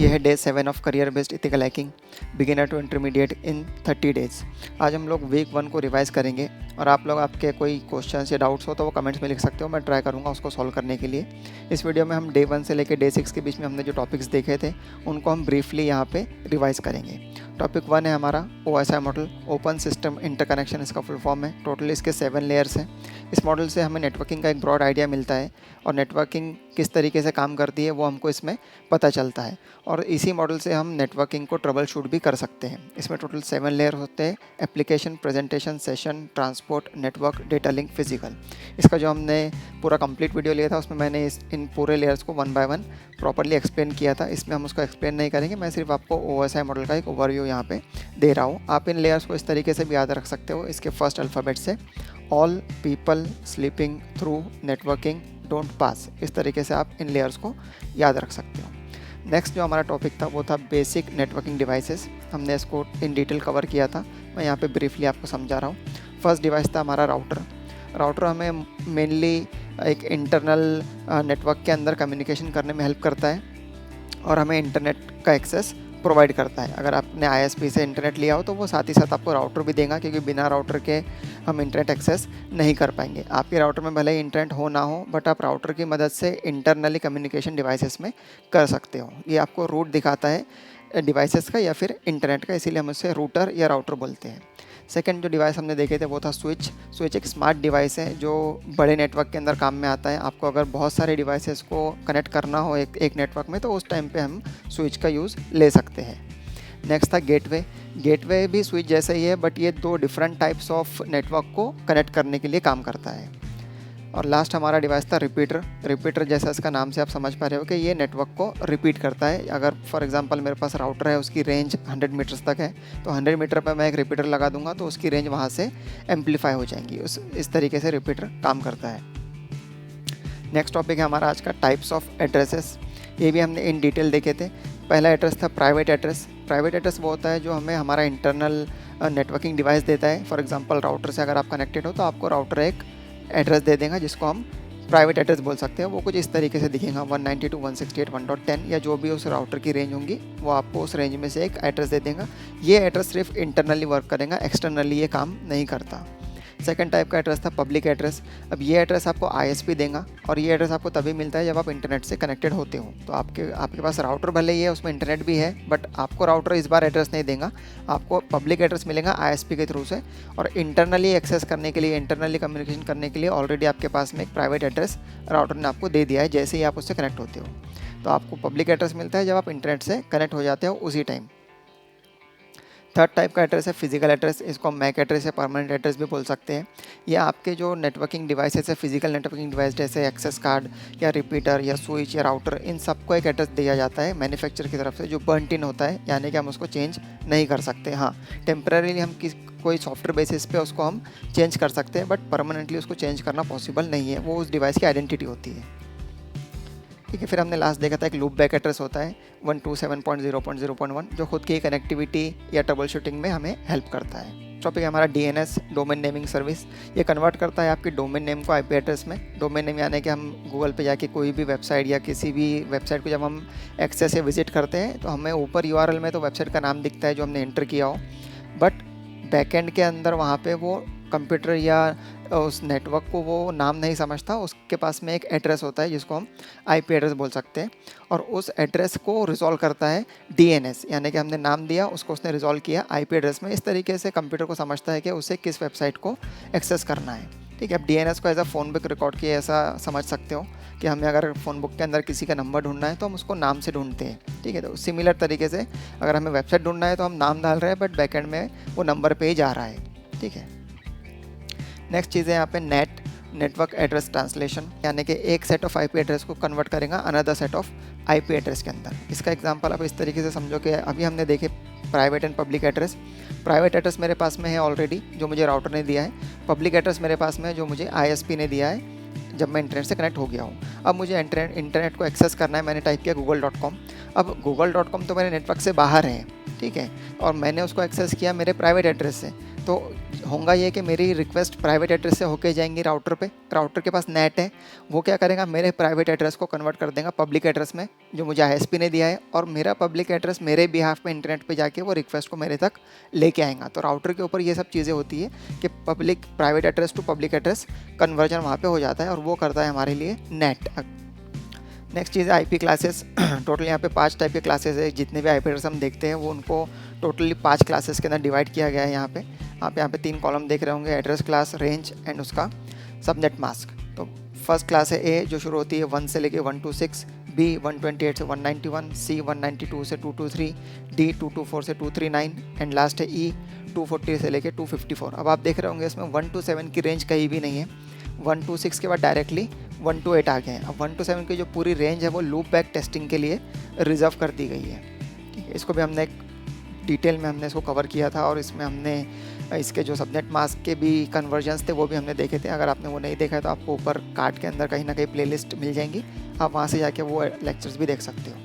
ये है day 7 of career based ethical hacking beginner to intermediate in 30 days. आज हम लोग वीक 1 को रिवाइज़ करेंगे और आप लोग आपके कोई क्वेश्चंस या डाउट्स हो तो वो कमेंट्स में लिख सकते हो। मैं ट्राई करूँगा उसको सॉल्व करने के लिए। इस वीडियो में हम डे 1 से लेकर डे 6 के बीच में हमने जो टॉपिक्स देखे थे उनको हम ब्रीफली यहाँ पे रिवाइज़ करेंगे। टॉपिक 1 है हमारा OSI model, open system interconnection इसका फुल फॉर्म है। टोटल इसके 7 लेयर्स हैं। इस मॉडल से हमें नेटवर्किंग का एक ब्रॉड आइडिया मिलता है और नेटवर्किंग किस तरीके से काम करती है वो हमको इसमें पता चलता है और इसी मॉडल से हम नेटवर्किंग को ट्रबल शूट भी कर सकते हैं। इसमें टोटल 7 लेयर होते हैं: application, presentation, session, transport, network, data link, physical. इसका जो हमने पूरा कंप्लीट वीडियो लिया था उसमें मैंने इन पूरे लेयर्स को 1 बाय 1 प्रॉपर्ली एक्सप्लेन किया था। इसमें हम उसको एक्सप्लेन नहीं करेंगे, मैं सिर्फ आपको OSI मॉडल का एक ओवरव्यू यहाँ पे दे रहा हूँ। आप इन लेयर्स को इस तरीके से भी याद रख सकते हो। इसके फर्स्ट अल्फ़ाबेट से all people sleeping through networking don't पास, इस तरीके से आप इन लेयर्स को याद रख सकते हो। नेक्स्ट जो हमारा टॉपिक था वो था बेसिक नेटवर्किंग डिवाइसेस। हमने इसको इन डिटेल कवर किया था, मैं यहाँ पे ब्रीफली आपको समझा रहा हूँ। फर्स्ट डिवाइस था हमारा राउटर। राउटर हमें मेनली एक इंटरनल नेटवर्क के अंदर कम्युनिकेशन करने में हेल्प करता है और हमें इंटरनेट का एक्सेस प्रोवाइड करता है। अगर आपने ISP से इंटरनेट लिया हो तो वो साथ ही साथ आपको राउटर भी देगा, क्योंकि बिना राउटर के हम इंटरनेट एक्सेस नहीं कर पाएंगे। आपके राउटर में भले ही इंटरनेट हो ना हो, बट आप राउटर की मदद से इंटरनली कम्युनिकेशन डिवाइसेस में कर सकते हो। ये आपको रूट दिखाता है डिवाइसेस का या फिर इंटरनेट का, इसीलिए हम उसे रूटर या राउटर बोलते हैं। सेकंड जो डिवाइस हमने देखे थे वो था स्विच। स्विच एक स्मार्ट डिवाइस है जो बड़े नेटवर्क के अंदर काम में आता है। आपको अगर बहुत सारे डिवाइसेस को कनेक्ट करना हो एक नेटवर्क में तो उस टाइम पे हम स्विच का यूज़ ले सकते हैं। नेक्स्ट था गेटवे। गेटवे भी स्विच जैसा ही है, बट ये 2 डिफरेंट टाइप्स ऑफ नेटवर्क को कनेक्ट करने के लिए काम करता है। और लास्ट हमारा डिवाइस था रिपीटर। रिपीटर जैसा इसका नाम से आप समझ पा रहे हो कि ये नेटवर्क को रिपीट करता है। अगर फॉर एग्जांपल मेरे पास राउटर है, उसकी रेंज 100 मीटर्स तक है, तो 100 मीटर पर मैं एक रिपीटर लगा दूंगा तो उसकी रेंज वहाँ से एम्पलीफाई हो जाएंगी। इस तरीके से रिपीटर काम करता है। नेक्स्ट टॉपिक है हमारा आज का टाइप्स ऑफ एड्रेसेस। ये भी हमने इन डिटेल देखे थे। पहला एड्रेस था प्राइवेट एड्रेस। प्राइवेट एड्रेस वो होता है जो हमें हमारा इंटरनल नेटवर्किंग डिवाइस देता है। फॉर एग्जांपल राउटर से अगर आप कनेक्टेड हो तो आपको राउटर एक एड्रेस दे देगा जिसको हम प्राइवेट एड्रेस बोल सकते हैं। वो कुछ इस तरीके से दिखेगा 192.168.1.10 या जो भी उस राउटर की रेंज होंगी वो आपको उस रेंज में से एक एड्रेस दे देगा। ये एड्रेस सिर्फ इंटरनली वर्क करेगा, एक्सटर्नली ये काम नहीं करता। सेकंड टाइप का एड्रेस था पब्लिक एड्रेस। अब ये एड्रेस आपको ISP देगा और ये एड्रेस आपको तभी मिलता है जब आप इंटरनेट से कनेक्टेड होते हो। तो आपके पास राउटर भले ही है, उसमें इंटरनेट भी है, बट आपको राउटर इस बार एड्रेस नहीं देगा, आपको पब्लिक एड्रेस मिलेगा ISP के थ्रू से। और इंटरनली एक्सेस करने के लिए, इंटरनली कम्युनिकेशन करने के लिए ऑलरेडी आपके पास में एक प्राइवेट एड्रेस राउटर ने आपको दे दिया है जैसे ही आप उससे कनेक्ट होते हो। तो आपको पब्लिक एड्रेस मिलता है जब आप इंटरनेट से कनेक्ट हो जाते हो उसी टाइम। थर्ड टाइप का एड्रेस है फिजिकल एड्रेस। इसको हम मैक एड्रेस या परमानेंट एड्रेस भी बोल सकते हैं। ये आपके जो नेटवर्किंग डिवाइसेस है, फिजिकल नेटवर्किंग डिवाइस जैसे एक्सेस कार्ड या रिपीटर या स्विच या राउटर, इन सबको एक एड्रेस दिया जाता है मैन्युफैक्चरर की तरफ से जो बर्न्ट इन होता है, यानी कि हम उसको चेंज नहीं कर सकते। हाँ, टेम्परेरीली हम कोई सॉफ्टवेयर बेसिस पे उसको हम चेंज कर सकते हैं, बट परमानेंटली उसको चेंज करना पॉसिबल नहीं है। वो उस डिवाइस की आइडेंटिटी होती है। ठीक है, फिर हमने लास्ट देखा था एक लूप बैक एड्रेस होता है 127.0.0.1 जो खुद की कनेक्टिविटी या ट्रबल शूटिंग में हमें हेल्प करता है। टॉपिक है हमारा DNS, डोमेन नेमिंग सर्विस। ये कन्वर्ट करता है आपके डोमेन नेम को IP एड्रेस में। डोमेन नेम यानी कि हम गूगल पे जाके कोई भी वेबसाइट या किसी भी वेबसाइट को जब हम एक्सेस या विजिट करते हैं तो हमें ऊपर URL में तो वेबसाइट का नाम दिखता है जो हमने एंटर किया हो, बट बैकएंड के अंदर वहाँ पे वो कंप्यूटर या उस नेटवर्क को वो नाम नहीं समझता। उसके पास में एक एड्रेस होता है जिसको हम IP एड्रेस बोल सकते हैं और उस एड्रेस को रिजॉल्व करता है DNS, यानी कि हमने नाम दिया, उसको उसने रिजॉल्व किया IP एड्रेस में। इस तरीके से कंप्यूटर को समझता है कि उसे किस वेबसाइट को एक्सेस करना है। ठीक है, अब DNS को as a phone book record किया ऐसा समझ सकते हो कि हमें अगर फ़ोन बुक के अंदर किसी का नंबर ढूंढना है तो हम उसको नाम से ढूंढते हैं। ठीक है, तो सिमिलर तरीके से अगर हमें वेबसाइट ढूंढना है तो हम नाम डाल रहे हैं, बट बैकएंड में वो नंबर पे ही जा रहा है। ठीक है, नेक्स्ट चीज़ है यहाँ पे नेटवर्क एड्रेस ट्रांसलेशन, यानी कि एक सेट ऑफ IP एड्रेस को कन्वर्ट करेगा another set of IP address के अंदर। इसका एग्जांपल आप इस तरीके से समझो कि अभी हमने देखे private and public address. Private address मेरे पास में है ऑलरेडी जो मुझे राउटर ने दिया है। पब्लिक एड्रेस मेरे पास में है जो मुझे ISP ने दिया है जब मैं इंटरनेट से कनेक्ट हो गया हूँ। अब मुझे इंटरनेट को एक्सेस करना है, मैंने टाइप किया google.com। अब google.com तो मेरे नेटवर्क से बाहर है, ठीक है, और मैंने उसको एक्सेस किया मेरे प्राइवेट एड्रेस से, तो होगा ये कि मेरी रिक्वेस्ट प्राइवेट एड्रेस से होके जाएंगी राउटर पे। राउटर के पास नेट है, वो क्या करेगा, मेरे प्राइवेट एड्रेस को कन्वर्ट कर देगा पब्लिक एड्रेस में जो मुझे आईएसपी ने दिया है, और मेरा पब्लिक एड्रेस मेरे बिहाफ पे इंटरनेट पे जाके वो रिक्वेस्ट को मेरे तक लेके आएगा। तो राउटर के ऊपर ये सब चीज़ें होती है कि public private address to public address conversion वहाँ पे हो जाता है, और वो करता है हमारे लिए नेट। नेक्स्ट चीज़ है आईपी क्लासेस। टोटल यहाँ पे 5 टाइप के क्लासेस है। जितने भी आईपी एड्रेस हम देखते हैं वो उनको टोटली 5 क्लासेस के अंदर डिवाइड किया गया है। यहाँ पे आप यहाँ पे 3 कॉलम देख रहे होंगे, एड्रेस क्लास, रेंज एंड उसका सबनेट मास्क। तो फर्स्ट क्लास है ए जो शुरू होती है 1 से लेके 126, बी 128 से 191, सी 192 से 223, डी 224 से 239 एंड लास्ट है ई 240 से लेके 254। अब आप देख रहे होंगे इसमें 1 to 7 की रेंज कहीं भी नहीं है, 1 to 6 के बाद डायरेक्टली 1 to 8 आ गए हैं। अब 1 to 7 की जो पूरी रेंज है वो लूप बैक टेस्टिंग के लिए रिजर्व कर दी गई है, ठीक है। इसको भी हमने एक डिटेल में हमने इसको कवर किया था, और इसमें हमने इसके जो सबनेट मास्क के भी कन्वर्जन्स थे वो भी हमने देखे थे। अगर आपने वो नहीं देखा है तो आपको ऊपर कार्ड के अंदर कहीं ना कहीं प्लेलिस्ट मिल जाएंगी, आप वहाँ से जाके वो लेक्चर्स भी देख सकते हो।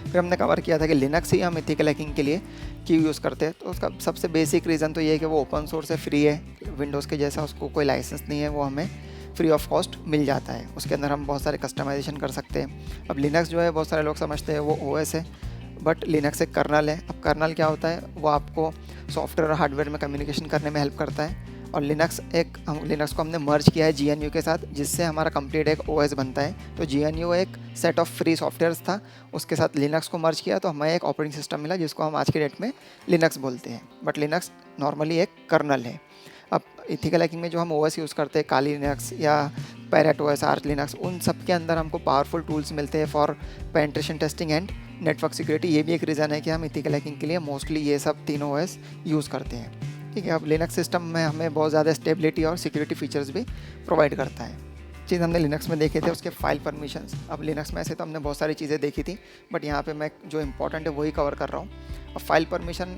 फिर हमने कवर किया था कि लिनक्स ही हम एथिकल हैकिंग के लिए क्यों यूज़ करते हैं। तो उसका सबसे बेसिक रीज़न तो ये है कि वो ओपन सोर्स है, फ्री है, विंडोज़ के जैसा उसको कोई लाइसेंस नहीं है, वो हमें फ्री ऑफ कॉस्ट मिल जाता है। उसके अंदर हम बहुत सारे कस्टमाइजेशन कर सकते हैं। अब लिनक्स जो है बहुत सारे लोग समझते हैं वो ओएस है, बट लिनक्स एक कर्नल है। अब कर्नल क्या होता है, वो आपको सॉफ्टवेयर और हार्डवेयर में कम्युनिकेशन करने में हेल्प करता है, और लिनक्स को हमने मर्ज किया है GNU के साथ, जिससे हमारा कंप्लीट एक OS बनता है। तो GNU एक सेट ऑफ फ्री सॉफ्टवेयर्स था, उसके साथ लिनक्स को मर्ज किया तो हमें एक ऑपरेटिंग सिस्टम मिला जिसको हम आज की डेट में लिनक्स बोलते हैं, बट लिनक्स नॉर्मली एक कर्नल है। अब एथिकल हैकिंग में जो हम OS यूज़ करते हैं, काली लिनक्स या पैरेट OS, आर्च लिनक्स, उन सब के अंदर हमको पावरफुल टूल्स मिलते हैं for penetration testing and network security. ये भी एक रीज़न है कि हम एथिकल हैकिंग के लिए मोस्टली ये सब तीनों OS यूज़ करते हैं, ठीक है। अब लिनक्स सिस्टम में हमें बहुत ज़्यादा स्टेबिलिटी और सिक्योरिटी फीचर्स भी प्रोवाइड करता है। चीज़ हमने लिनक्स में देखे थे उसके फाइल परमिशंस। अब लिनक्स में ऐसे तो हमने बहुत सारी चीज़ें देखी थी, बट यहाँ पे मैं जो इंपॉर्टेंट है वही कवर कर रहा हूँ। अब फाइल परमिशन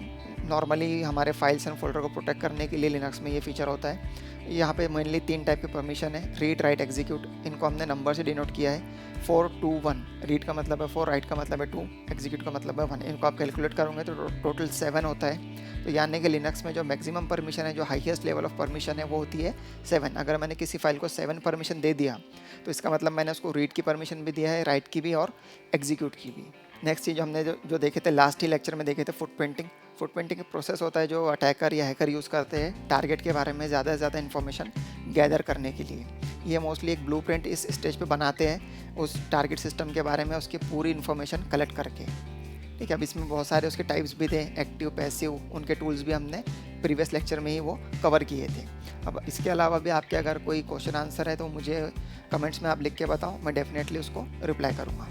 नॉर्मली हमारे फाइल्स एंड फोल्डर को प्रोटेक्ट करने के लिए लिनक्स में ये फीचर होता है। यहाँ पे मेनली 3 टाइप के परमिशन है, रीड, राइट, एग्जीक्यूट। इनको हमने नंबर से डिनोट किया है, 4, 2, 1। रीड का मतलब है 4, राइट का मतलब है 2, एग्जीक्यूट का मतलब है 1। इनको आप कैलकुलेट करोगे तो टोटल 7 होता है। तो यानी कि लिनक्स में जो मैक्सिमम परमिशन है, जो हाईएस्ट लेवल ऑफ परमिशन है, वो होती है 7। अगर मैंने किसी फाइल को 7 परमिशन दे दिया तो इसका मतलब मैंने उसको रीड की परमिशन भी दिया है, राइट की भी और एग्जीक्यूट की भी। नेक्स्ट चीज़ हमने जो देखे थे लास्ट ही लेक्चर में देखे थे, फुटप्रिंटिंग। फुटप्रिंटिंग एक प्रोसेस होता है जो अटैकर या हैकर यूज़ करते हैं टारगेट के बारे में ज़्यादा से ज़्यादा इन्फॉर्मेशन गैदर करने के लिए। ये मोस्टली एक ब्लूप्रिंट इस स्टेज पे बनाते हैं उस टारगेट सिस्टम के बारे में, उसकी पूरी इन्फॉर्मेशन कलेक्ट करके, ठीक है। अब इसमें बहुत सारे उसके टाइप्स भी थे, एक्टिव, पैसिव, उनके टूल्स भी हमने प्रीवियस लेक्चर में ही वो कवर किए थे। अब इसके अलावा भी आपके अगर कोई क्वेश्चन आंसर है तो मुझे कमेंट्स में आप लिख के बताओ, मैं डेफिनेटली उसको रिप्लाई करूँगा।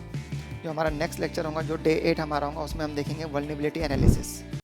जो हमारा नेक्स्ट लेक्चर होगा, जो डे 8 हमारा होगा, उसमें हम देखेंगे वल्नरेबिलिटी एनालिसिस।